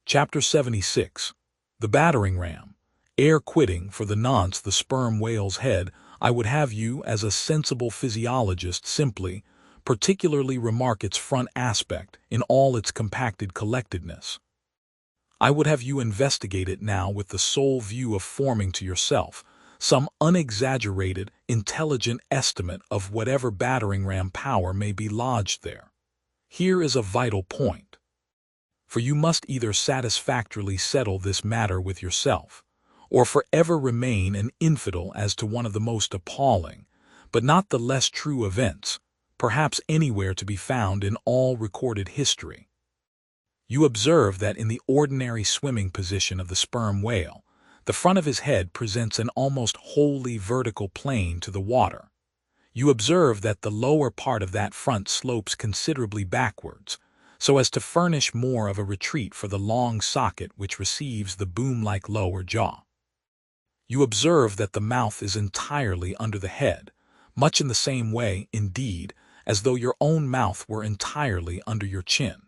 Chapter 76. The Battering Ram. Ere quitting for the nonce the sperm whale's head, I would have you, as a sensible physiologist, simply, particularly remark its front aspect in all its compacted collectedness. I would have you investigate it now with the sole view of forming to yourself some unexaggerated, intelligent estimate of whatever battering ram power may be lodged there. Here is a vital point. For you must either satisfactorily settle this matter with yourself, or forever remain an infidel as to one of the most appalling, but not the less true events, perhaps anywhere to be found in all recorded history. You observe that in the ordinary swimming position of the sperm whale, the front of his head presents an almost wholly vertical plane to the water. You observe that the lower part of that front slopes considerably backwards, so as to furnish more of a retreat for the long socket which receives the boom-like lower jaw. You observe that the mouth is entirely under the head, much in the same way, indeed, as though your own mouth were entirely under your chin.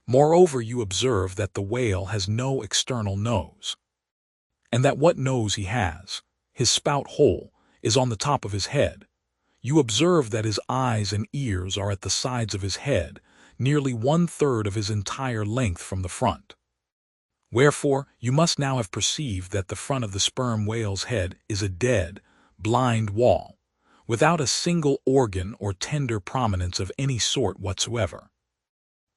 Moreover, you observe that the whale has no external nose, and that what nose he has, his spout hole, is on the top of his head. You observe that his eyes and ears are at the sides of his head, nearly 1/3 of his entire length from the front. Wherefore, you must now have perceived that the front of the sperm whale's head is a dead, blind wall, without a single organ or tender prominence of any sort whatsoever.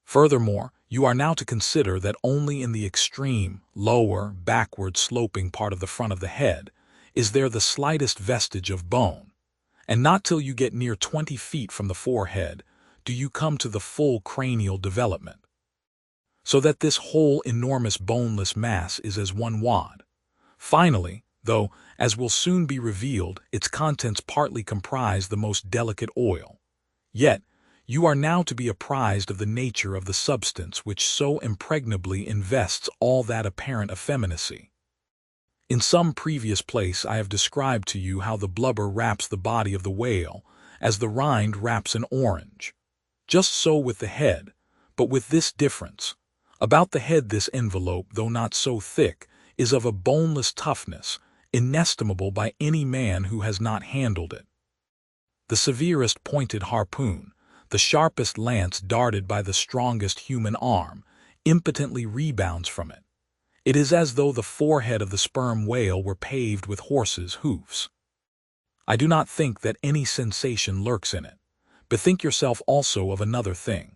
Furthermore, you are now to consider that only in the extreme, lower, backward sloping part of the front of the head is there the slightest vestige of bone, and not till you get near 20 feet from the forehead do you come to the full cranial development. So that this whole enormous boneless mass is as one wad. Finally, though, as will soon be revealed, its contents partly comprise the most delicate oil, yet you are now to be apprised of the nature of the substance which so impregnably invests all that apparent effeminacy. In some previous place I have described to you how the blubber wraps the body of the whale as the rind wraps an orange. Just so with the head, but with this difference. About the head this envelope, though not so thick, is of a boneless toughness, inestimable by any man who has not handled it. The severest pointed harpoon, the sharpest lance darted by the strongest human arm, impotently rebounds from it. It is as though the forehead of the sperm whale were paved with horses' hoofs. I do not think that any sensation lurks in it. Bethink yourself also of another thing.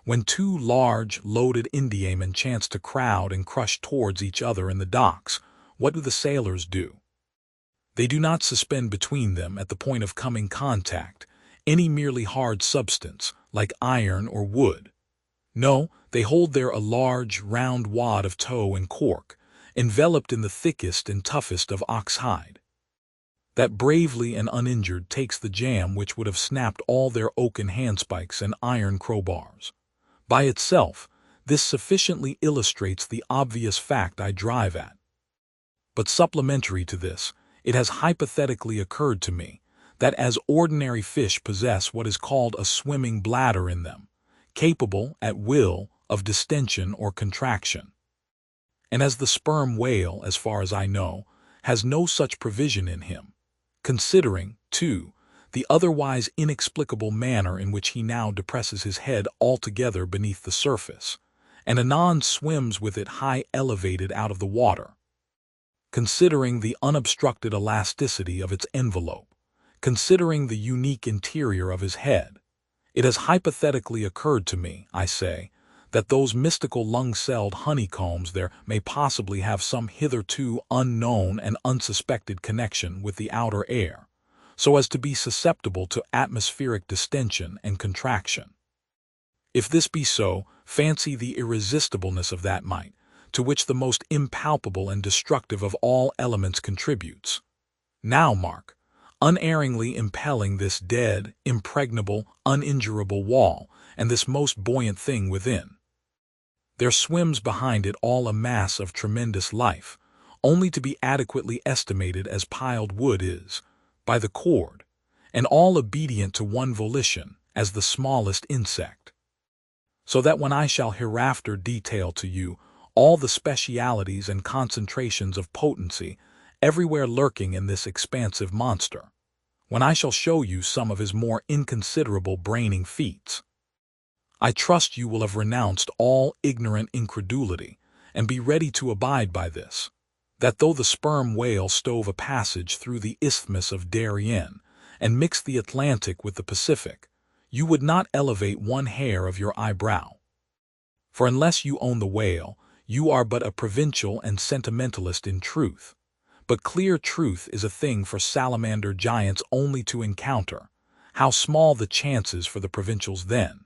When two large, loaded Indiamen chance to crowd and crush towards each other in the docks, what do the sailors do? They do not suspend between them, at the point of coming contact, any merely hard substance, like iron or wood. No, they hold there a large, round wad of tow and cork, enveloped in the thickest and toughest of ox hide. That bravely and uninjured takes the jam which would have snapped all their oaken handspikes and iron crowbars. By itself, this sufficiently illustrates the obvious fact I drive at. But supplementary to this, it has hypothetically occurred to me that as ordinary fish possess what is called a swimming bladder in them, capable, at will, of distension or contraction, and as the sperm whale, as far as I know, has no such provision in him, considering, too, the otherwise inexplicable manner in which he now depresses his head altogether beneath the surface, and anon swims with it high elevated out of the water, considering the unobstructed elasticity of its envelope, considering the unique interior of his head, it has hypothetically occurred to me, I say, that those mystical lung-celled honeycombs there may possibly have some hitherto unknown and unsuspected connection with the outer air, so as to be susceptible to atmospheric distension and contraction. If this be so, fancy the irresistibleness of that might, to which the most impalpable and destructive of all elements contributes. Now mark, unerringly impelling this dead, impregnable, uninjurable wall, and this most buoyant thing within. There swims behind it all a mass of tremendous life, only to be adequately estimated as piled wood is, by the cord, and all obedient to one volition, as the smallest insect. So that when I shall hereafter detail to you all the specialities and concentrations of potency, everywhere lurking in this expansive monster, when I shall show you some of his more inconsiderable braining feats. I trust you will have renounced all ignorant incredulity, and be ready to abide by this, that though the sperm whale stove a passage through the Isthmus of Darien, and mixed the Atlantic with the Pacific, you would not elevate one hair of your eyebrow. For unless you own the whale, you are but a provincial and sentimentalist in truth. But clear truth is a thing for salamander giants only to encounter. How small the chances for the provincials then!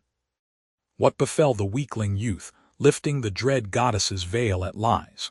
What befell the weakling youth, lifting the dread goddess's veil at lies?